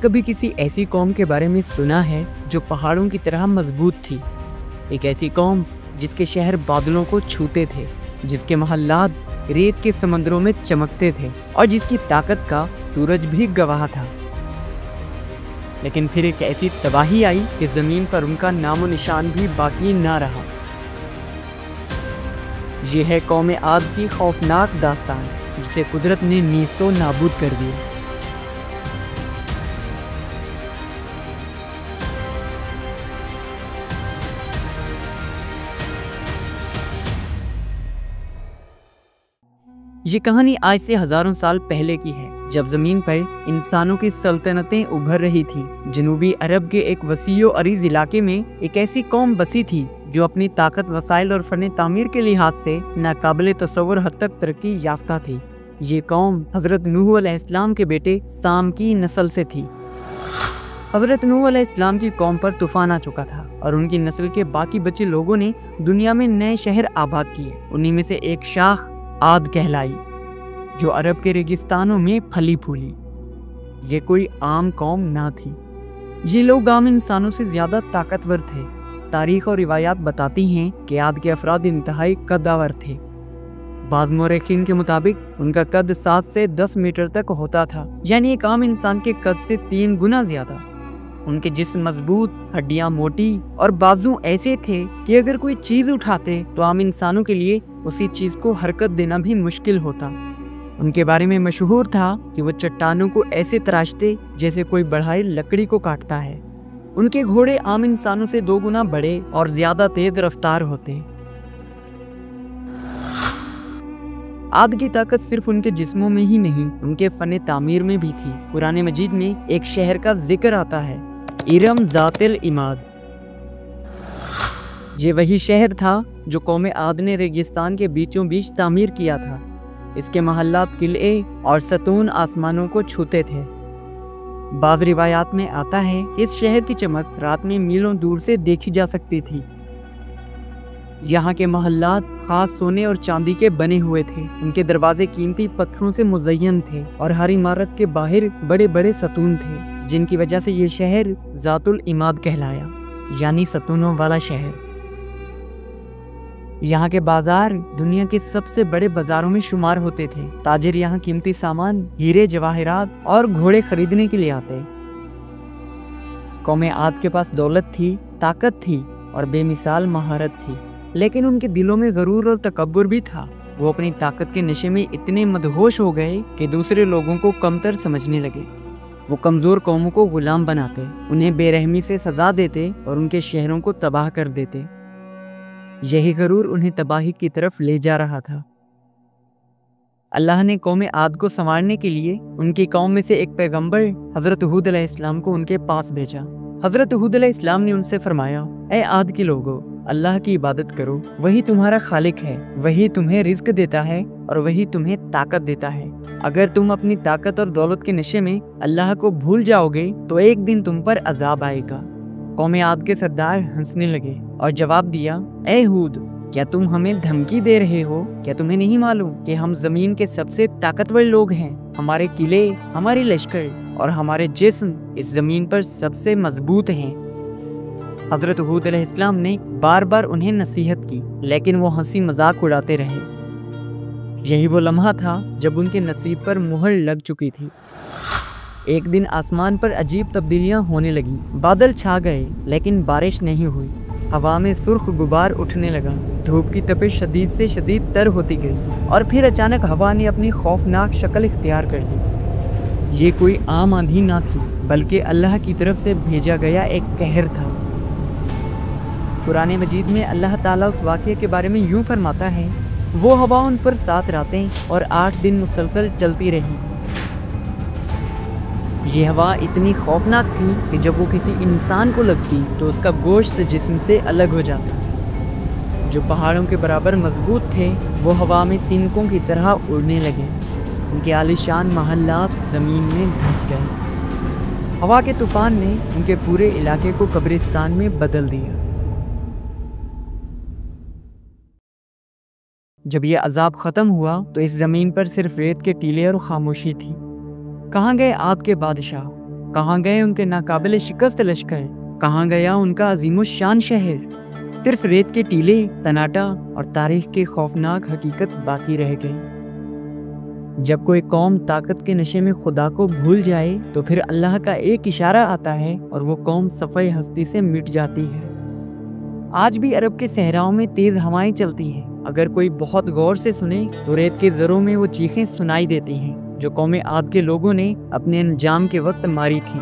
کبھی کسی ایسی قوم کے بارے میں سنا ہے جو پہاڑوں کی طرح مضبوط تھی؟ ایک ایسی قوم جس کے شہر بادلوں کو چھوتے تھے، جس کے محلات ریت کے سمندروں میں چمکتے تھے اور جس کی طاقت کا سورج بھی گواہ تھا۔ لیکن پھر ایک ایسی تباہی آئی کہ زمین پر ان کا نام و نشان بھی باقی نہ رہا۔ یہ ہے قوم عاد کی خوفناک داستان، جسے قدرت نے نیست و نابود کر دیا۔ یہ کہانی آج سے ہزاروں سال پہلے کی ہے، جب زمین پر انسانوں کی سلطنتیں ابھر رہی تھیں۔ جنوبی عرب کے ایک وسیع و عریض علاقے میں ایک ایسی قوم بسی تھی جو اپنی طاقت، وسائل اور فن تعمیر کے لحاظ سے ناقابل تصور حد تک ترقی یافتہ تھی۔ یہ قوم حضرت نوح علیہ السلام کے بیٹے سام کی نسل سے تھی۔ حضرت نوح علیہ السلام کی قوم پر طوفان آ چکا تھا اور ان کی نسل کے باقی بچے لوگوں نے دنیا میں نئے شہر آباد کیے۔ انہی میں سے ایک شاخ عاد کہلائی، جو عرب کے ریگستانوں میں پھلی پھولی۔ یہ کوئی عام قوم نہ تھی، یہ لوگ عام انسانوں سے زیادہ طاقتور تھے۔ تاریخ اور روایات بتاتی ہیں کہ عاد کے افراد انتہائی قدآور تھے۔ بعض مورخین کے مطابق ان کا قد 7 سے 10 میٹر تک ہوتا تھا، یعنی ایک عام انسان کے قد سے 3 گنا زیادہ۔ ان کے جسم مضبوط، ہڈیاں موٹی اور بازو ایسے تھے کہ اگر کوئی چیز اٹھاتے تو عام انسانوں کے لیے اسی چیز کو حرکت دینا بھی مشکل ہوتا۔ ان کے بارے میں مشہور تھا کہ وہ چٹانوں کو ایسے تراشتے جیسے کوئی بڑھئی لکڑی کو کاٹتا ہے۔ ان کے گھوڑے عام انسانوں سے 2 گنا بڑے اور زیادہ تیز رفتار ہوتے۔ عاد کی طاقت صرف ان کے جسموں میں ہی نہیں، ان کے فن تعمیر میں بھی تھی۔ قرآن مجید میں ایک شہر کا ذکر آتا ہے، ارم ذات العماد۔ یہ وہی شہر تھا جو قوم عاد نے ریگستان کے بیچوں بیچ تعمیر کیا تھا۔ اس کے محلات قلعے اور ستون آسمانوں کو چھوتے تھے۔ بعض روایات میں آتا ہے کہ اس شہر کی چمک رات میں میلوں دور سے دیکھی جا سکتی تھی۔ یہاں کے محلات خاص سونے اور چاندی کے بنے ہوئے تھے۔ ان کے دروازے قیمتی پتھروں سے مزین تھے اور ہر عمارت کے باہر بڑے بڑے ستون تھے، جن کی وجہ سے یہ شہر ذات العماد کہلایا، یعنی ستونوں والا شہر۔ یہاں کے بازار دنیا کے سب سے بڑے بازاروں میں شمار ہوتے تھے۔ تاجر یہاں قیمتی سامان، ہیرے جواہرات اور گھوڑے خریدنے کے لیے آتے۔ قوم عاد کے پاس دولت تھی، طاقت تھی اور بے مثال مہارت تھی، لیکن ان کے دلوں میں غرور اور تکبر بھی تھا۔ وہ اپنی طاقت کے نشے میں اتنے مدہوش ہو گئے کہ دوسرے لوگوں کو کمتر سمجھنے لگے۔ وہ کمزور قوموں کو غلام بناتے، انہیں بے رحمی سے سزا دیتے اور ان کے شہروں کو تباہ کر دیتے۔ یہی غرور انہیں تباہی کی طرف لے جا رہا تھا۔ اللہ نے قوم عاد کو سنوارنے کے لیے ان کی قوم میں سے ایک پیغمبر حضرت ہود علیہ السلام کو ان کے پاس بھیجا۔ حضرت ہود علیہ السلام نے ان سے فرمایا، اے عاد کے لوگو، اللہ کی عبادت کرو، وہی تمہارا خالق ہے، وہی تمہیں رزق دیتا ہے اور وہی تمہیں طاقت دیتا ہے۔ اگر تم اپنی طاقت اور دولت کے نشے میں اللہ کو بھول جاؤ گے تو ایک دن تم پر عذاب آئے گا۔ قوم عاد کے سردار ہنسنے لگے اور جواب دیا، اے ہود، کیا تم ہمیں دھمکی دے رہے ہو؟ کیا تمہیں نہیں معلوم کہ ہم زمین کے سب سے طاقتور لوگ ہیں؟ ہمارے قلعے، ہماری لشکر اور ہمارے جسم اس زمین پر سب سے مضبوط ہیں۔ حضرت ہود علیہ السلام نے بار بار انہیں نصیحت کی، لیکن وہ ہنسی مذاق اڑاتے رہے۔ یہی وہ لمحہ تھا جب ان کے نصیب پر مہر لگ چکی تھی۔ ایک دن آسمان پر عجیب تبدیلیاں ہونے لگیں۔ بادل چھا گئے لیکن بارش نہیں ہوئی۔ ہوا میں سرخ غبار اٹھنے لگا، دھوپ کی تپش شدید سے شدید تر ہوتی گئی اور پھر اچانک ہوا نے اپنی خوفناک شکل اختیار کر لی۔ یہ کوئی عام آندھی نہ تھی، بلکہ اللہ کی طرف سے بھیجا گیا ایک قہر تھا۔ قرآن مجید میں اللہ تعالیٰ اس واقعے کے بارے میں یوں فرماتا ہے، وہ ہوا ان پر 7 راتیں اور 8 دن مسلسل چلتی رہی۔ یہ ہوا اتنی خوفناک تھی کہ جب وہ کسی انسان کو لگتی تو اس کا گوشت جسم سے الگ ہو جاتا۔ جو پہاڑوں کے برابر مضبوط تھے وہ ہوا میں تنکوں کی طرح اڑنے لگے۔ ان کے عالیشان محلات زمین میں دھس گئے۔ ہوا کے طوفان نے ان کے پورے علاقے کو قبرستان میں بدل دیا۔ جب یہ عذاب ختم ہوا تو اس زمین پر صرف ریت کے ٹیلے اور خاموشی تھی۔ کہاں گئے عاد کے بادشاہ؟ کہاں گئے ان کے ناقابل شکست لشکر؟ کہاں گیا ان کا عظیم الشان شہر؟ صرف ریت کے ٹیلے، سناٹا اور تاریخ کے خوفناک حقیقت باقی رہ گئی۔ جب کوئی قوم طاقت کے نشے میں خدا کو بھول جائے تو پھر اللہ کا ایک اشارہ آتا ہے اور وہ قوم صفحۂ ہستی سے مٹ جاتی ہے۔ آج بھی عرب کے صحراؤں میں تیز ہوائیں چلتی ہیں۔ اگر کوئی بہت غور سے سنے تو ریت کے ذروں میں وہ چیخیں سنائی دیتی ہیں جو قوم عاد کے لوگوں نے اپنے انجام کے وقت ماری تھی۔